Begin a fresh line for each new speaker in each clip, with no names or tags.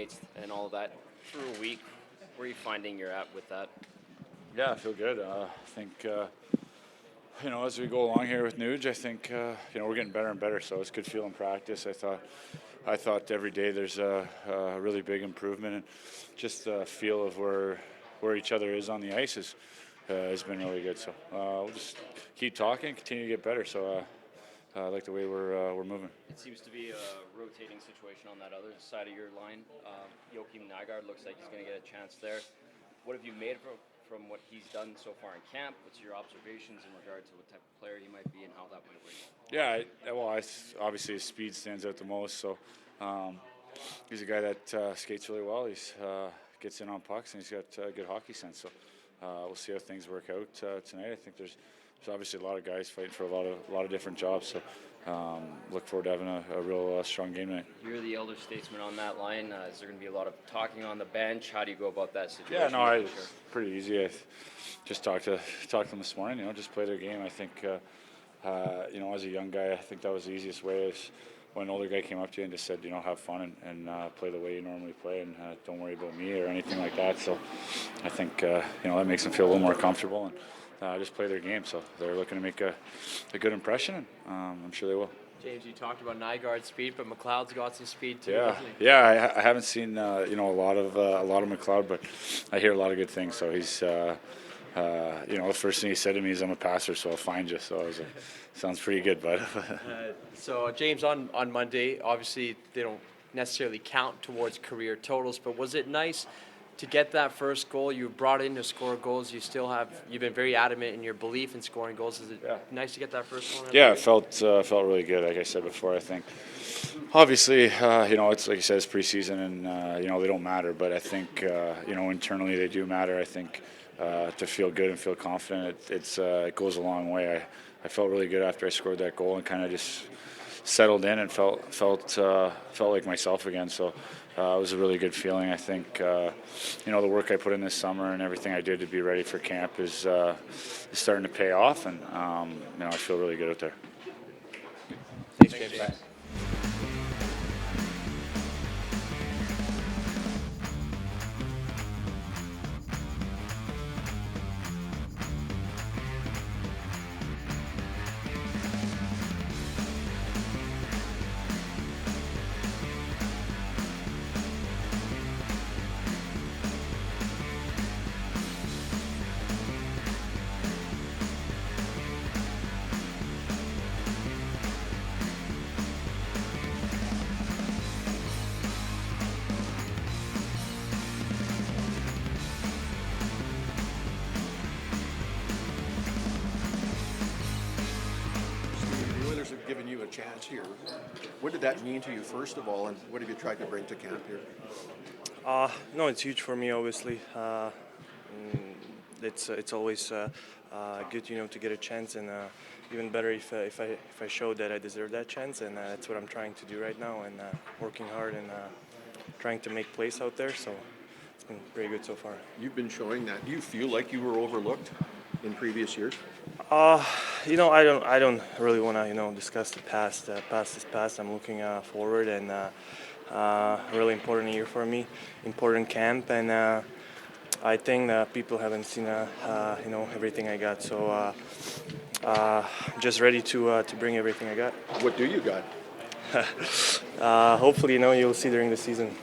teammates and all of that through a week. Where are you finding you're at with that?
Yeah, I feel good. I think as we go along here with Nuge, I think we're getting better and better. So it's good feeling practice. I thought every day there's a really big improvement, and just the feel of where each other is on the ice has been really good. So we'll just keep talking, continue to get better. So I like the way we're moving.
It seems to be a rotating situation on that other side of your line. Joakim Nygard looks like he's going to get a chance there. What have you made from what he's done so far in camp? What's your observations in regard to what type of player he might be and how that might work?
Yeah, obviously his speed stands out the most. So he's a guy that skates really well. He's gets in on pucks, and he's got good hockey sense. So we'll see how things work out tonight. I think there's obviously a lot of guys fighting for a lot of different jobs. So look forward to having a real strong game tonight.
You're the elder statesman on that line. Is there going to be a lot of talking on the bench? How do you go about that situation?
Yeah, no, it's pretty easy. I just talked to them this morning. Just play their game. I think as a young guy, I think that was the easiest way. Is when an older guy came up to you and just said, have fun and play the way you normally play, and don't worry about me or anything like that. So I think that makes them feel a little more comfortable and just play their game. So they're looking to make a good impression, and I'm sure they will.
James, you talked about Nygard's speed, but McLeod's got some speed too.
Yeah. I haven't seen a lot of McLeod, but I hear a lot of good things. So he's the first thing he said to me is, "I'm a passer, so I'll find you." So I was like, "Sounds pretty good, bud."
So James, on Monday, obviously they don't necessarily count towards career totals, but was it nice to get that first goal? You were brought in to score goals. You've been very adamant in your belief in scoring goals. Is it nice to get that first one?
Yeah, it felt really good. Like I said before, I think obviously it's like you said, it's preseason, and they don't matter. But I think internally they do matter. I think to feel good and feel confident, it goes a long way. I felt really good after I scored that goal and kind of just settled in and felt like myself again. So it was a really good feeling. I think the work I put in this summer and everything I did to be ready for camp is starting to pay off, and I feel really good out there.
Thanks, James.
Have given you a chance here. What did that mean to you, first of all, and what have you tried to bring to camp here?
No, it's huge for me, obviously. It's always good, to get a chance, and even better if I show that I deserve that chance, and that's what I'm trying to do right now, and working hard and trying to make plays out there. So it's been pretty good so far.
You've been showing that. Do you feel like you were overlooked in previous years?
I don't really want to, discuss the past. Past is past. I'm looking forward, and a really important year for me, important camp, and I think that people haven't seen, everything I got. So just ready to bring everything I got.
What do you got?
Hopefully, you'll see during the season.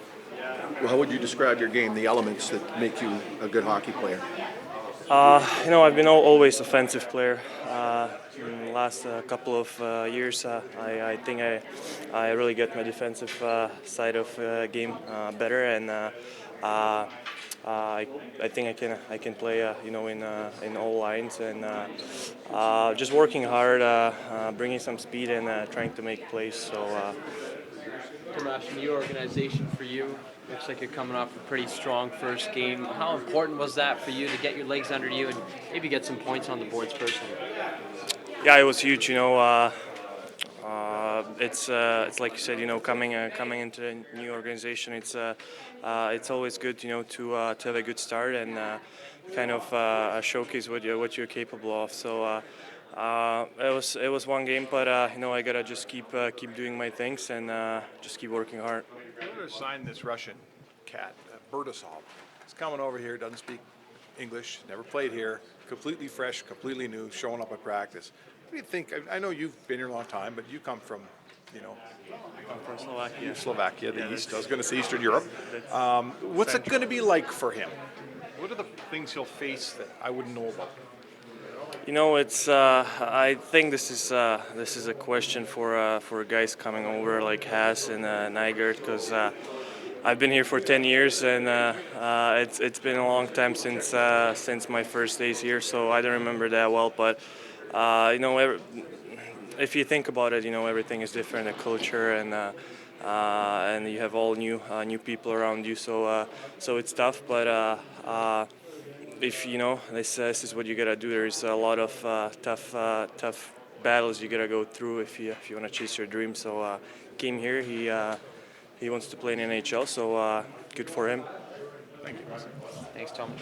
Well, how would you describe your game, the elements that make you a good hockey player?
I've been always offensive player. In the last couple of years, I think I really get my defensive side of game better, and I think I can play in all lines, and just working hard, bringing some speed, and trying to make plays. So.
Tomas, new organization for you. Looks like you're coming off a pretty strong first game. How important was that for you to get your legs under you and maybe get some points on the boards personally?
Yeah, it was huge. It's like you said. Coming into a new organization, it's always good. To have a good start and kind of showcase what you're capable of. So. It was one game, but I gotta just keep doing my things and just keep working hard.
Who assigned this Russian? cat, Bertasov. He's coming over here, doesn't speak English, never played here, completely fresh, completely new, showing up at practice. What do you think? I know you've been here a long time, but you come from,
I'm from Slovakia.
Slovakia, the
Yeah,
East.
that's-
I was going to say Eastern Europe. What's it going to be like for him? What are the things he'll face that I wouldn't know about?
It's. I think this is a question for guys coming over like Haas and Nygaard, because I've been here for 10 years and it's been a long time since my first days here, so I don't remember that well. But if you think about it, everything is different, the culture and you have all new people around you, so it's tough. But if this is what you gotta do. There's a lot of tough battles you gotta go through if you want to chase your dream. So came here. He wants to play in NHL. So good for him.
Thanks, Tom.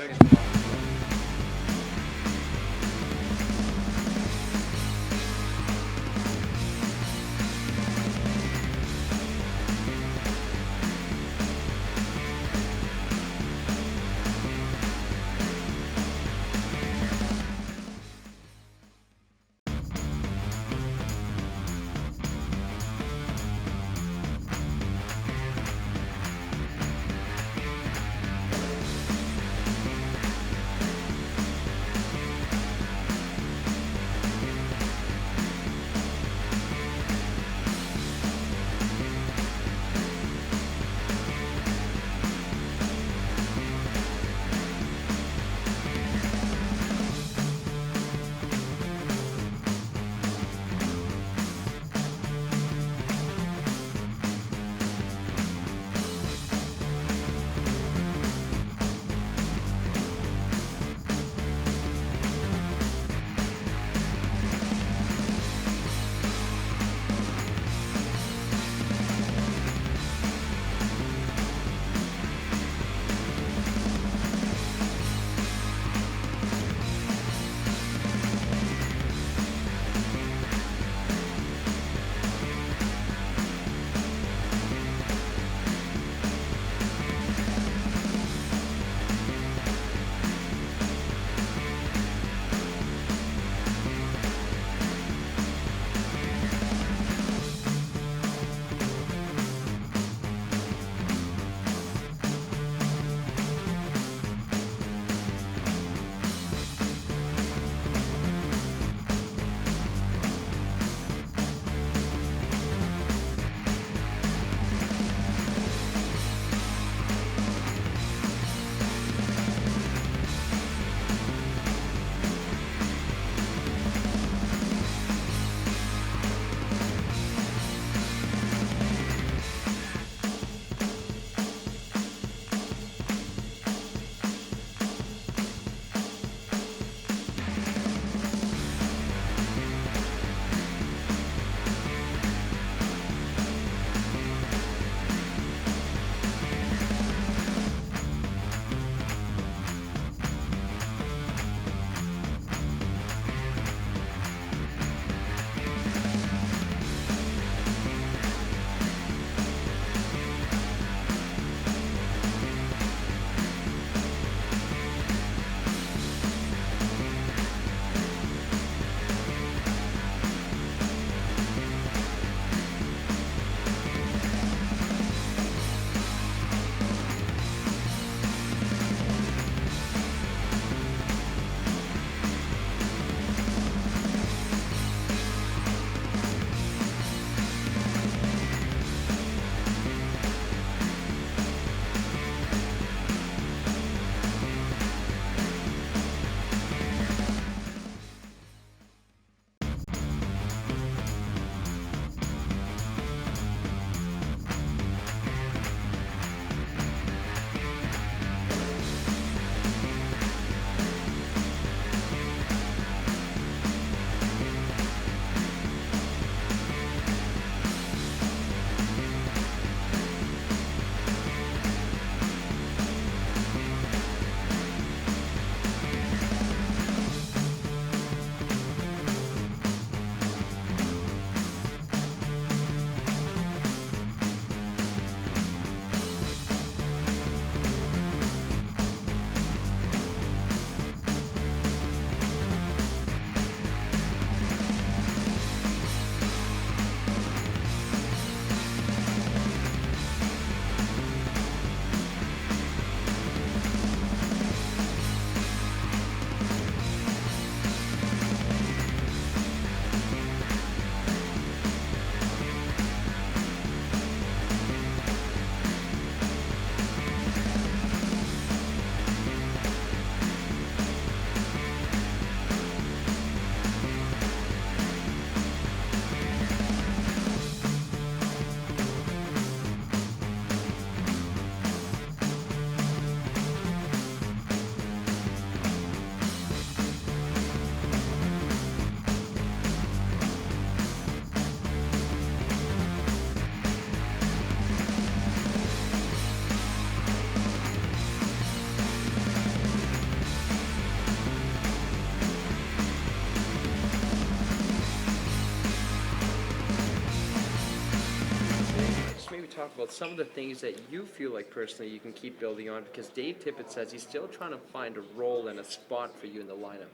maybe talk about some of the things that you feel like personally you can keep building on, because Dave Tippett says he's still trying to find a role and a spot for you in the lineup.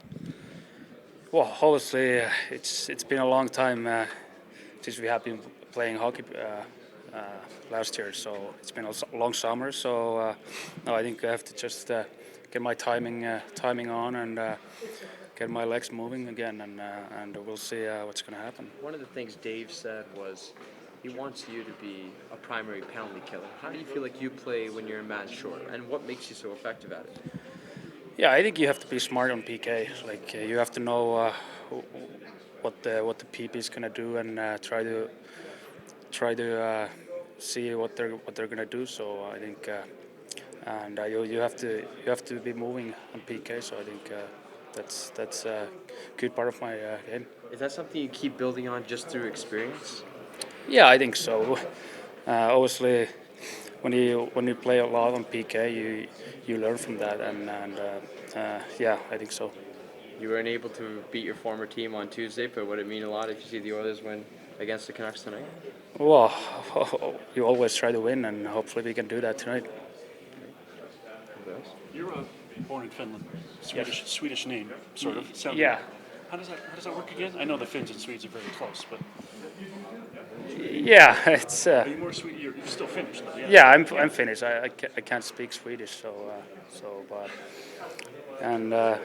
Well, obviously, it's been a long time since we have been playing hockey last year. So it's been a long summer. So no, I think I have to just get my timing on and get my legs moving again, and we'll see what's going to happen.
One of the things Dave said was he wants you to be a primary penalty killer. How do you feel like you play when you're a man short, and what makes you so effective at it?
Yeah, I think you have to be smart on PK. Like you have to know what the PP is gonna do and try to see what they're gonna do. So I think and you have to be moving on PK. So I think that's a good part of my game.
Is that something you keep building on just through experience?
Yeah, I think so. Obviously, when you play a lot on PK, you learn from that, and yeah, I think so.
You weren't able to beat your former team on Tuesday, but would it mean a lot if you see the Oilers win against the Canucks tonight?
Well, you always try to win, and hopefully we can do that tonight.
You're born in Finland. Swedish name, sort of. Sound
Yeah.
How does that work again? I know the Finns and Swedes are very close, but
Yeah, it's.
are you more Swedish? You're still Finnish, though. Yeah.
Yeah, I'm Finnish. I can't speak Swedish, so but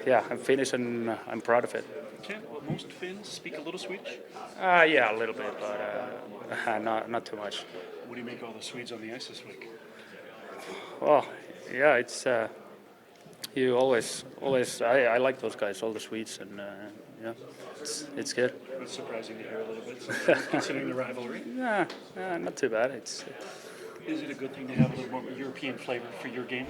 yeah, I'm Finnish and I'm proud of it.
Can't most Finns speak a little Swedish?
Yeah, a little bit, but not too much.
What do you make all the Swedes on the ice this week?
Well, yeah, it's you always I like those guys, all the Swedes, and yeah, it's good.
It's surprising to hear a little bit, considering the rivalry.
Yeah, not too bad. It's.
Is it a good thing to have a little more European flavor for your game?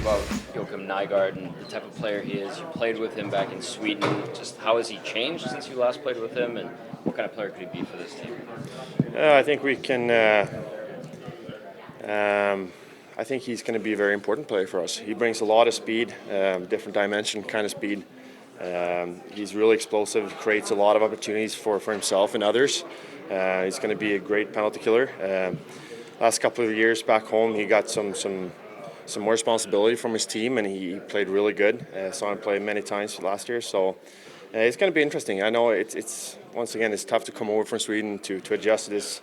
About Joakim Nygard and the type of player he is. You played with him back in Sweden. Just how has he changed since you last played with him, and what kind of player could he be for this team?
I think we can. I think he's going to be a very important player for us. He brings a lot of speed, different dimension kind of speed. He's really explosive, creates a lot of opportunities for himself and others. He's going to be a great penalty killer. Last couple of years back home, he got some more responsibility from his team, and he played really good. Saw him play many times last year, so it's going to be interesting. I know it's once again it's tough to come over from Sweden to adjust to this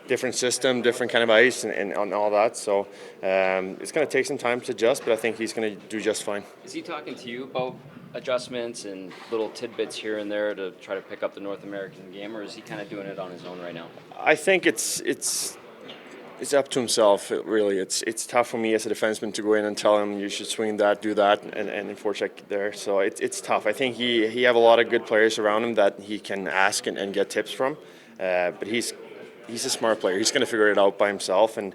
different system, different kind of ice, and all that. So it's going to take some time to adjust, but I think he's going to do just fine.
Is he talking to you about adjustments and little tidbits here and there to try to pick up the North American game, or is he kind of doing it on his own right now?
I think it's up to himself, really. It's tough for me as a defenseman to go in and tell him you should swing that, do that, and forecheck there. So it's tough. I think he have a lot of good players around him that he can ask and get tips from. But he's a smart player. He's going to figure it out by himself. And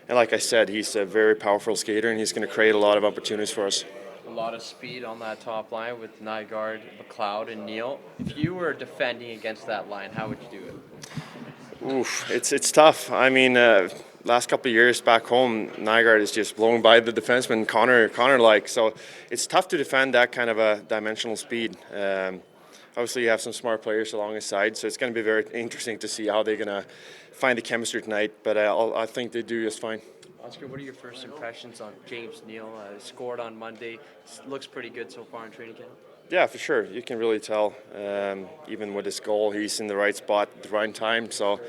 like I said, he's a very powerful skater, and he's going to create a lot of opportunities for us.
A lot of speed on that top line with Nygaard, McLeod, and Neal. If you were defending against that line, how would you do it?
Oof, it's tough. I mean, last couple of years back home, Nygaard is just blown by the defenseman Connor-like. So it's tough to defend that kind of a dimensional speed. Obviously, you have some smart players along his side, so it's going to be very interesting to see how they're going to find the chemistry tonight. But I think they do just fine.
Oscar, what are your first impressions on James Neal? Scored on Monday. Looks pretty good so far in training camp.
Yeah, for sure. You can really tell. Even with his goal, he's in the right spot at the right time. So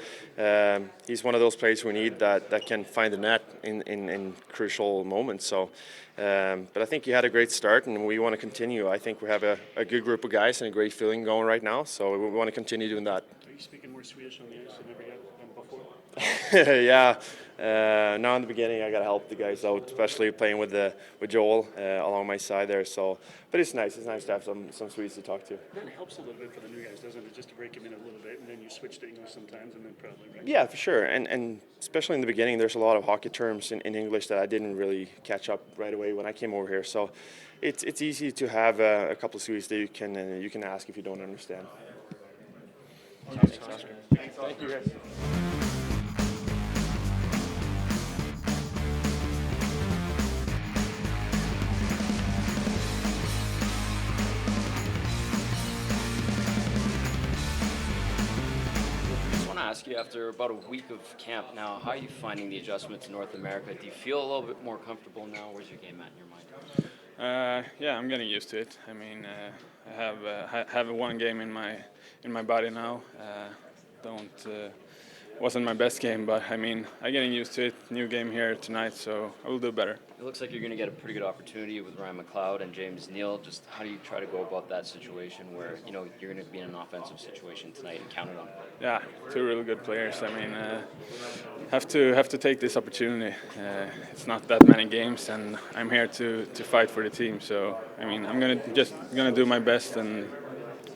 he's one of those players we need that can find the net in crucial moments. So, but I think he had a great start, and we want to continue. I think we have a good group of guys and a great feeling going right now. So we want to continue doing that.
Are you speaking more Swedish on the ice than ever yet than before?
Yeah. Now in the beginning, I got to help the guys out, especially playing with Joel along my side there. So, but it's nice. It's nice to have some Swedes to talk to.
That helps a little bit for the new guys, doesn't it? Just to break them in a little bit, and then you switch to English sometimes, and then probably. Right?
Yeah, for sure. And especially in the beginning, there's a lot of hockey terms in English that I didn't really catch up right away when I came over here. So, it's easy to have a couple of Swedes that you can ask if you don't understand.
Thanks, Oscar.
Thank you, guys.
Ask you, after about a week of camp now, how are you finding the adjustment to North America? Do you feel a little bit more comfortable now? Where's your game at in your mind?
Yeah, I'm getting used to it. I mean, I have one game in my body now. Wasn't my best game, but I mean, I'm getting used to it. New game here tonight, so I will do better.
It looks like you're going to get a pretty good opportunity with Ryan McLeod and James Neal. Just how do you try to go about that situation where you're going to be in an offensive situation tonight and count it on?
Yeah, two really good players. I mean, have to take this opportunity. It's not that many games, and I'm here to fight for the team. So I mean, I'm gonna do my best, and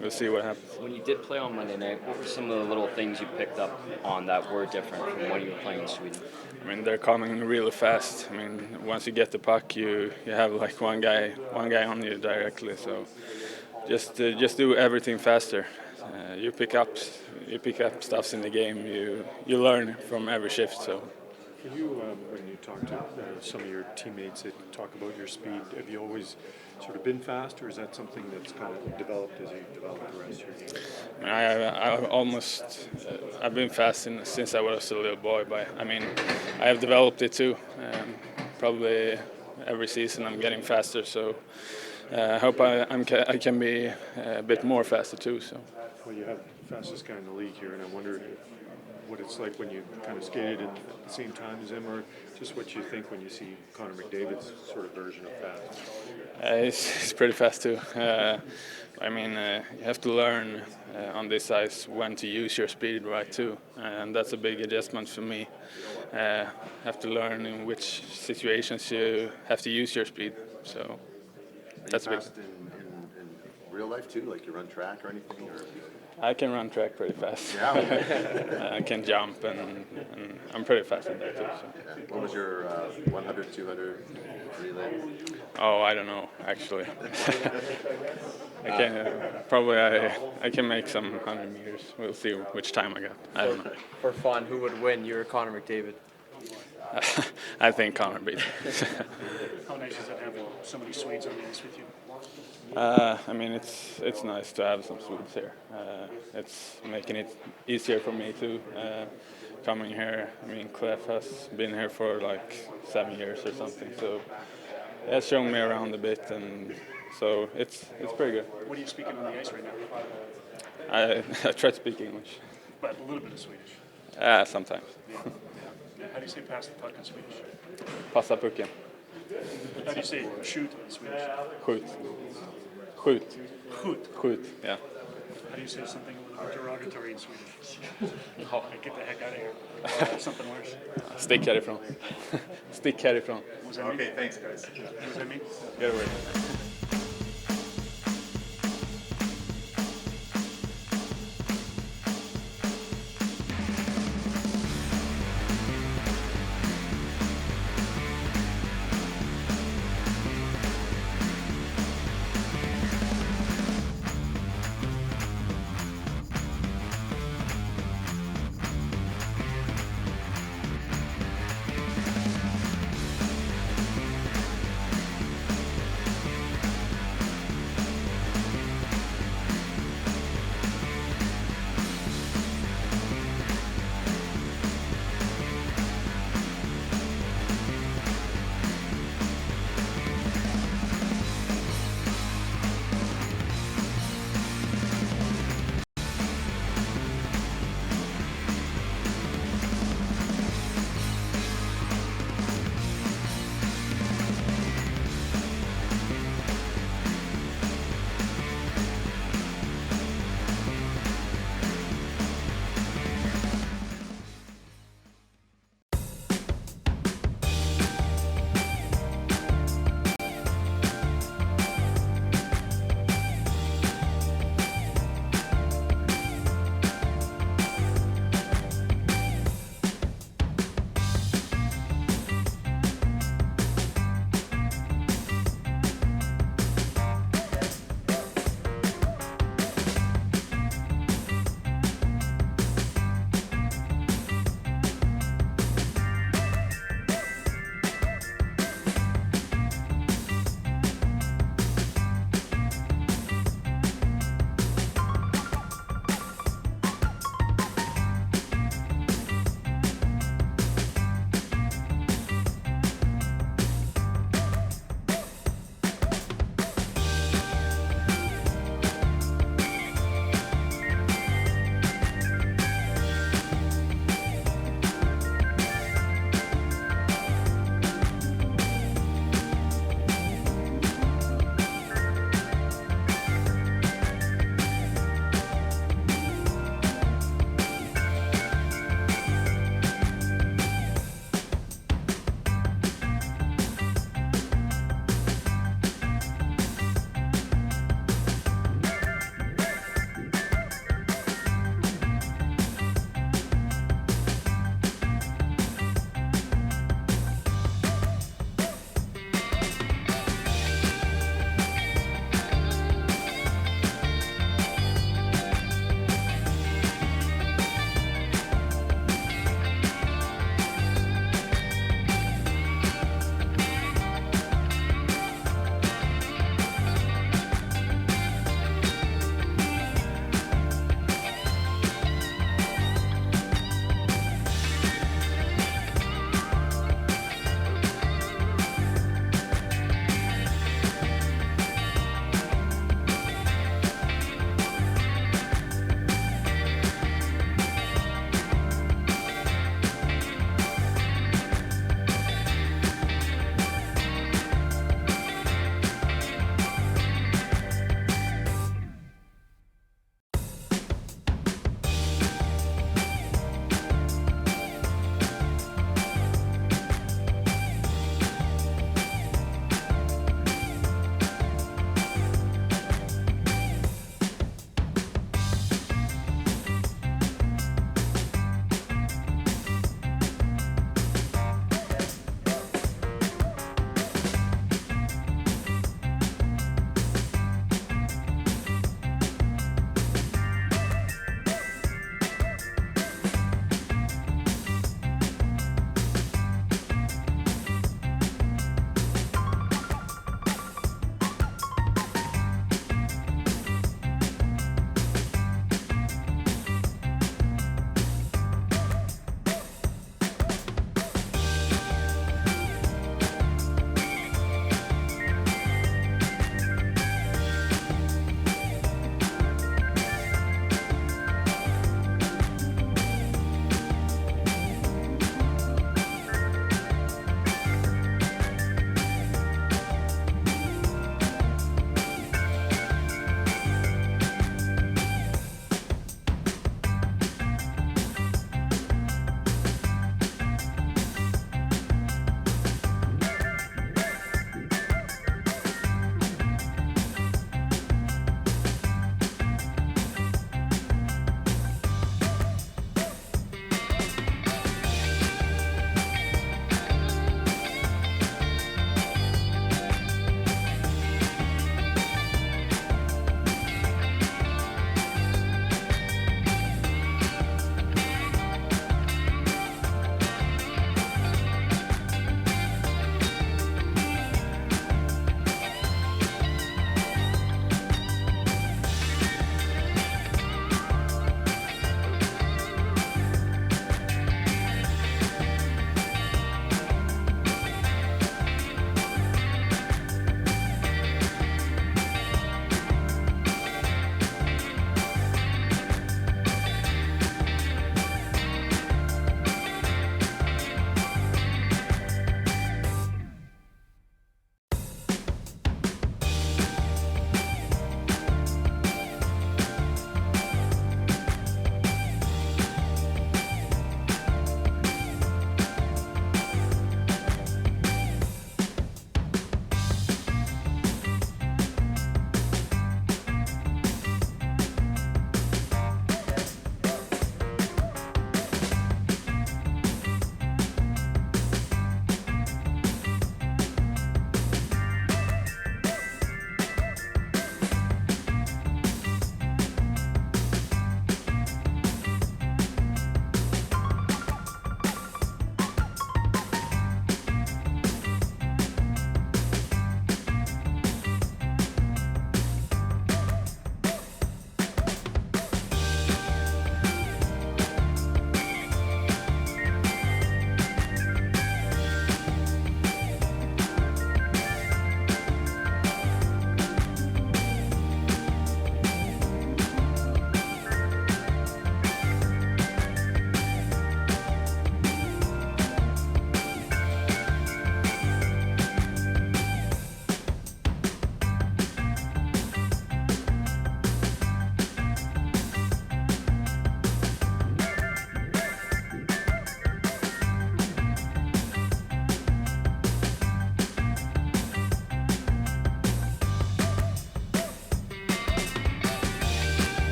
we'll see what happens.
When you did play on Monday night, what were some of the little things you picked up on that were different from when you were playing in Sweden?
I mean, they're coming really fast. I mean, once you get the puck, you have like one guy on you directly. So just do everything faster. You pick up stuffs in the game. You learn from every shift. So.
Can you, when you talk to some of your teammates that talk about your speed, have you always sort of been fast, or is that something that's kind of developed as you develop the rest of your game?
I've been fast since I was a little boy, but I mean, I have developed it too. Probably every season I'm getting faster, so I hope I can be a bit more faster too. So.
Well, you have the fastest guy in the league here, and I wonder what it's like when you kind of skated at the same time as him, or just what you think when you see Connor McDavid's sort of version of fast.
It's pretty fast too. I mean, you have to learn on this ice when to use your speed right too, and that's a big adjustment for me. Have to learn in which situations you have to use your speed. So that's big.
In real life too, like you run track or anything, or?
I can run track pretty fast.
Yeah.
I can jump, and I'm pretty fast at that too. So.
Yeah. What was your 100, 200 relay?
Oh, I don't know actually. I can make some 100 meters. We'll see which time I got. I don't know.
For fun, who would win? You or Connor McDavid?
I think Connor beat me.
How nice is it having so many Swedes on the ice with you?
I mean, it's nice to have some Swedes here. It's making it easier for me too. Coming here, I mean, Clef has been here for like 7 years or something, so it has shown me around a bit, and so it's pretty good.
What are you speaking on the ice right
I
now?
try to speak English.
But a little bit of Swedish.
Sometimes.
How do you say pass the puck in Swedish?
Passa pucken.
How do you say shoot in Swedish?
Skjut. Skjut.
Shoot.
Skjut, yeah.
How do you say something a little bit derogatory in Swedish? Oh, get the heck out of here. Something worse.
Stick härifrån. Stick härifrån.
What does that mean?
Okay, thanks guys.
What does that mean?
Get away.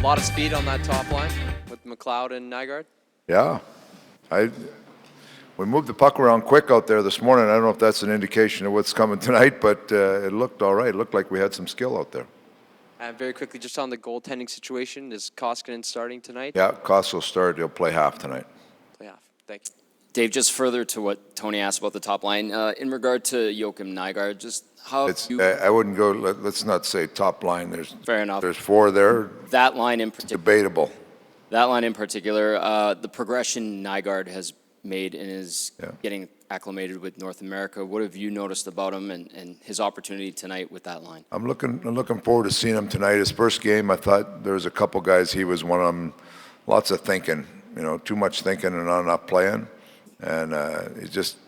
lot of speed on that top line with McLeod and Nygaard.
Yeah. We moved the puck around quick out there this morning. I don't know if that's an indication of what's coming tonight, but it looked all right. It looked like we had some skill out there.
And very quickly, just on the goaltending situation, is Koskinen starting tonight?
Yeah, Koss will start. He'll play half tonight.
Play half. Thank you.
Dave, just further to what Tony asked about the top line, in regard to Joakim Nygaard, just how
I wouldn't go. Let's not say top line.
Fair enough.
There's 4 there.
That line in particular.
Debatable.
That line in particular, the progression Nygaard has made and is getting acclimated with North America. What have you noticed about him and his opportunity tonight with that line?
I'm looking forward to seeing him tonight. His first game, I thought there was a couple guys. He was one of them. Lots of thinking. Too much thinking and not enough playing. And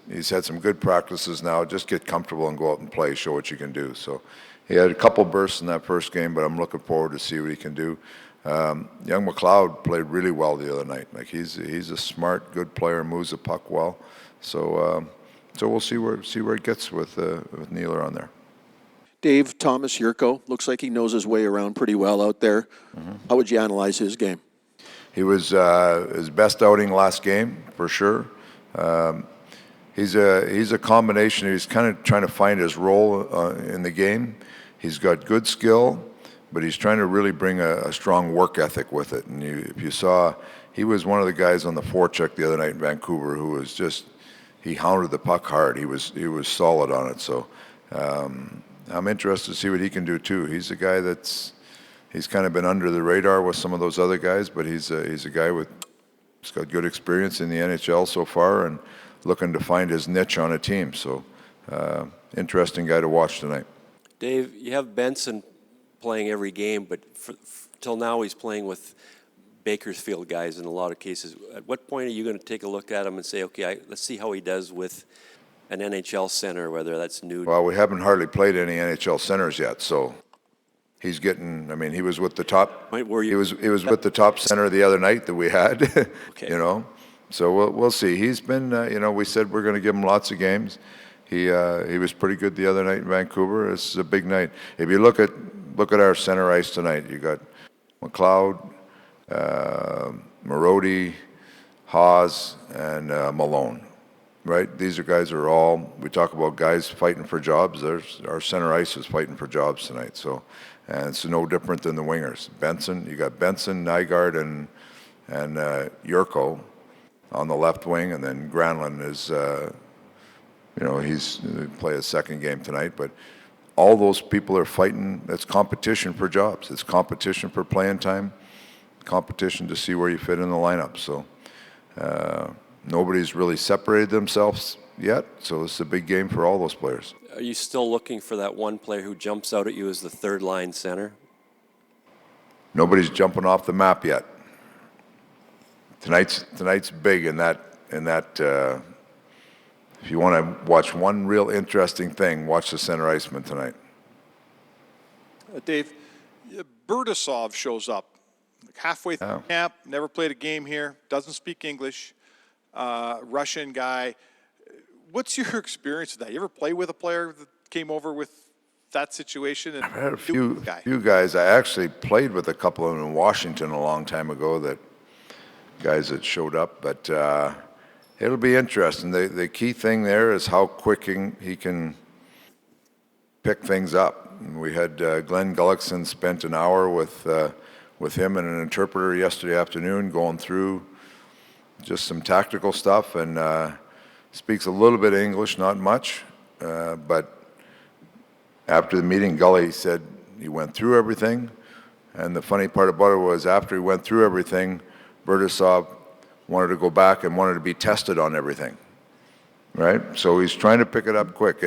he's had some good practices now. Just get comfortable and go out and play, show what you can do. So he had a couple bursts in that first game, but I'm looking forward to see what he can do. Young McLeod played really well the other night. Like he's a smart, good player, moves the puck well. So we'll see where it gets with Neeler on there.
Dave, Thomas Yurko, looks like he knows his way around pretty well out there. How would you analyze his game?
He was his best outing last game, for sure. He's a combination. He's kind of trying to find his role in the game. He's got good skill, but he's trying to really bring a strong work ethic with it. And if you saw, he was one of the guys on the forecheck the other night in Vancouver who was he hounded the puck hard. He was solid on it. So I'm interested to see what he can do too. He's a guy he's kind of been under the radar with some of those other guys, but he's a guy he's got good experience in the NHL so far and looking to find his niche on a team. So interesting guy to watch tonight.
Dave, you have Benson playing every game, but till now he's playing with Bakersfield guys in a lot of cases. At what point are you going to take a look at him and say, okay, let's see how he does with an NHL center, whether that's new?
Well, we haven't hardly played any NHL centers yet, so he's getting. I mean, he was with the top. He was with the top center the other night that we had. Okay. So we'll see. He's been. We said we're going to give him lots of games. He was pretty good the other night in Vancouver. This is a big night. If you look at our center ice tonight, you got McLeod, Marody, Haas, and Malone. Right? These are guys who are all. We talk about guys fighting for jobs. Our center ice is fighting for jobs tonight. So, and it's no different than the wingers. You got Benson, Nygaard, and Yurko on the left wing, and then Granlund is. He's play his second game tonight, but all those people are fighting. It's competition for jobs. It's competition for playing time, competition to see where you fit in the lineup. So nobody's really separated themselves yet. So it's a big game for all those players.
Are you still looking for that one player who jumps out at you as the third line center?
Nobody's jumping off the map yet. Tonight's big in that. If you want to watch one real interesting thing, watch the center iceman tonight.
Dave, Burdasov shows up halfway through camp, never played a game here, doesn't speak English, Russian guy. What's your experience of that? You ever play with a player that came over with that situation?
I've had a few guys. I actually played with a couple of them in Washington a long time ago, guys that showed up, but it'll be interesting. The key thing there is how quick he can pick things up. We had Glenn Gullickson spent an hour with him and an interpreter yesterday afternoon going through just some tactical stuff, and speaks a little bit of English, not much. But after the meeting, Gully said he went through everything. And the funny part about it was after he went through everything, Burdasov wanted to go back and wanted to be tested on everything, right? So he's trying to pick it up quick.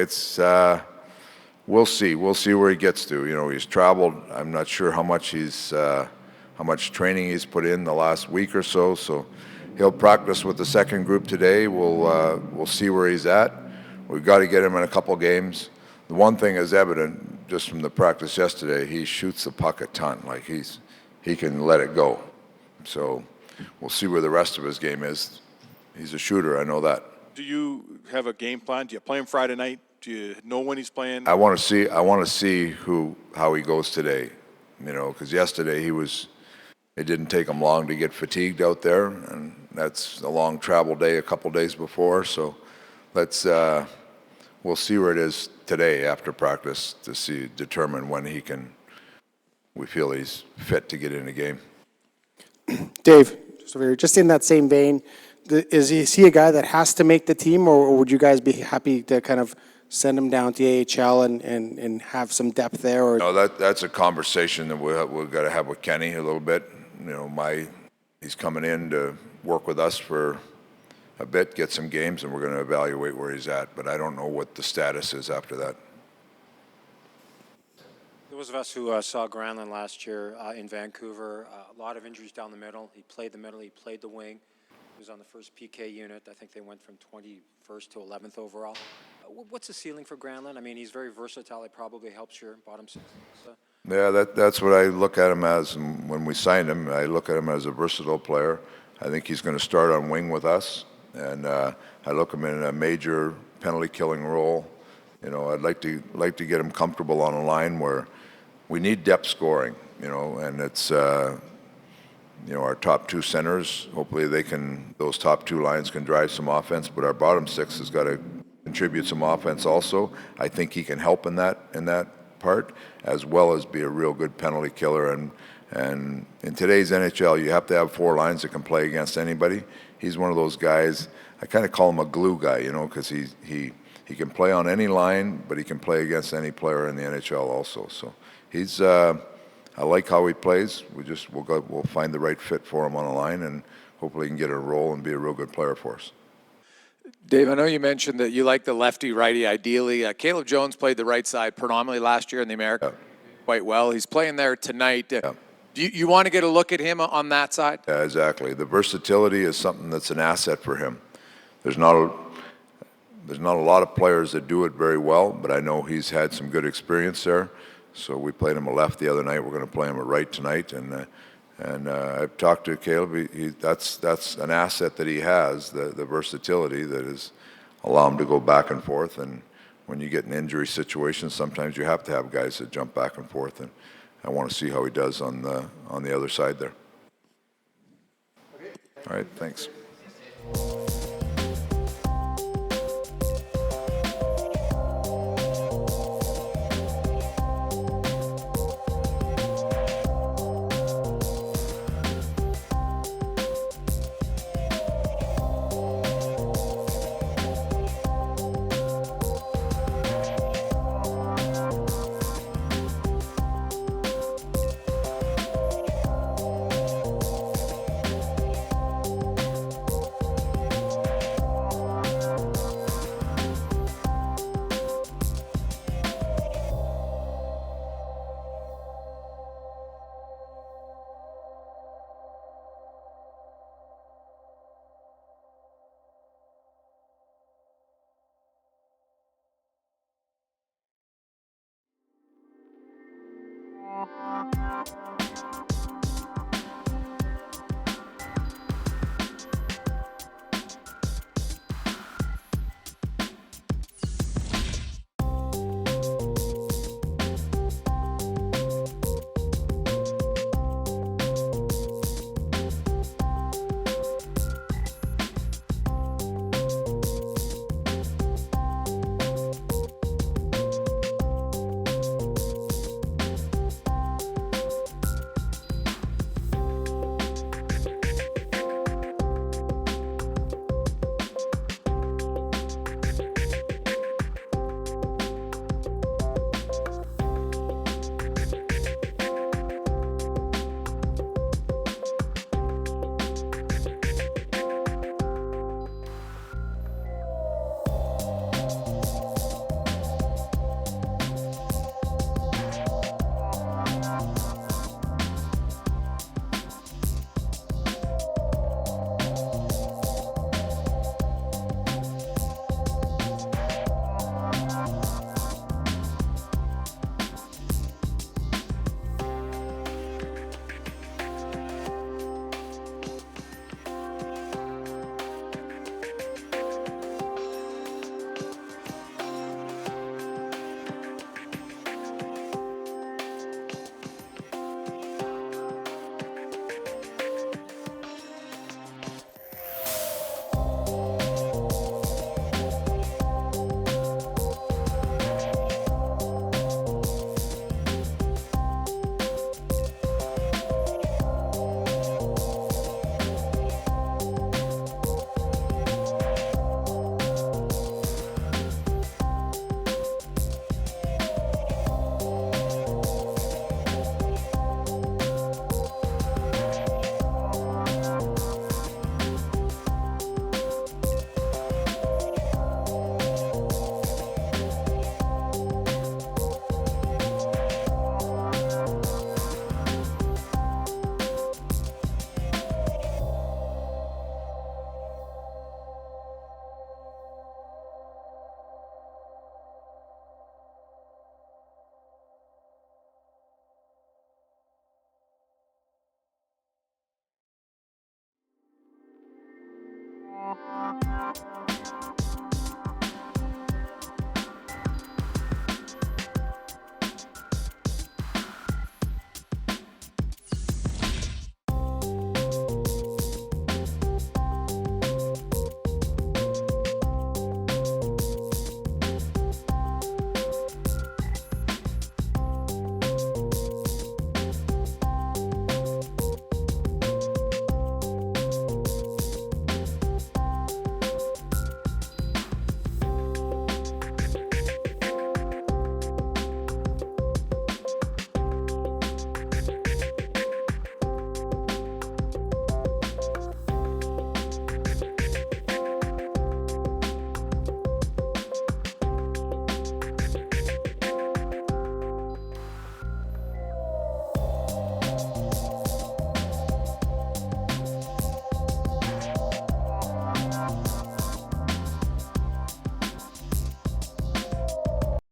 We'll see where he gets to. He's traveled. I'm not sure how much training he's put in the last week or so. So he'll practice with the second group today. We'll see where he's at. We've got to get him in a couple games. The one thing is evident just from the practice yesterday. He shoots the puck a ton. Like he can let it go. So. We'll see where the rest of his game is. He's a shooter, I know that.
Do you have a game plan? Do you play him Friday night? Do you know when he's playing?
I want to see how he goes today. Because yesterday he was it didn't take him long to get fatigued out there, and that's a long travel day a couple days before. So we'll see where it is today after practice to determine when we feel he's fit to get in a game.
Dave, just in that same vein, is he a guy that has to make the team, or would you guys be happy to kind of send him down to the AHL and have some depth there? Or
No, that's a conversation that we've got to have with Kenny a little bit. He's coming in to work with us for a bit, get some games, and we're going to evaluate where he's at. But I don't know what the status is after that.
Those of us who saw Granlund last year in Vancouver, a lot of injuries down the middle. He played the middle, he played the wing. He was on the first PK unit. I think they went from 21st to 11th overall. What's the ceiling for Granlund? I mean, he's very versatile. He probably helps your bottom six.
Yeah, that's what I look at him as. And when we signed him, I look at him as a versatile player. I think he's going to start on wing with us, and I look him in a major penalty-killing role. I'd like to get him comfortable on a line where we need depth scoring. And it's our top two centers. Hopefully, those top two lines can drive some offense, but our bottom six has got to contribute some offense also. I think he can help in that part, as well as be a real good penalty killer. And in today's NHL, you have to have four lines that can play against anybody. He's one of those guys. I kind of call him a glue guy, because he can play on any line, but he can play against any player in the NHL also. So he's. I like how he plays. We'll find the right fit for him on the line, and hopefully he can get a role and be a real good player for us.
Dave, I know you mentioned that you like the lefty-righty ideally. Caleb Jones played the right side predominantly last year in the American quite well. He's playing there tonight. Do you want to get a look at him on that side?
Yeah, exactly. The versatility is something that's an asset for him. There's not a lot of players that do it very well, but I know he's had some good experience there. So we played him a left the other night. We're going to play him a right tonight, and I've talked to Caleb. That's an asset that he has, the versatility that is allow him to go back and forth. And when you get in injury situations, sometimes you have to have guys that jump back and forth. And I want to see how he does on the other side there. All right, thanks.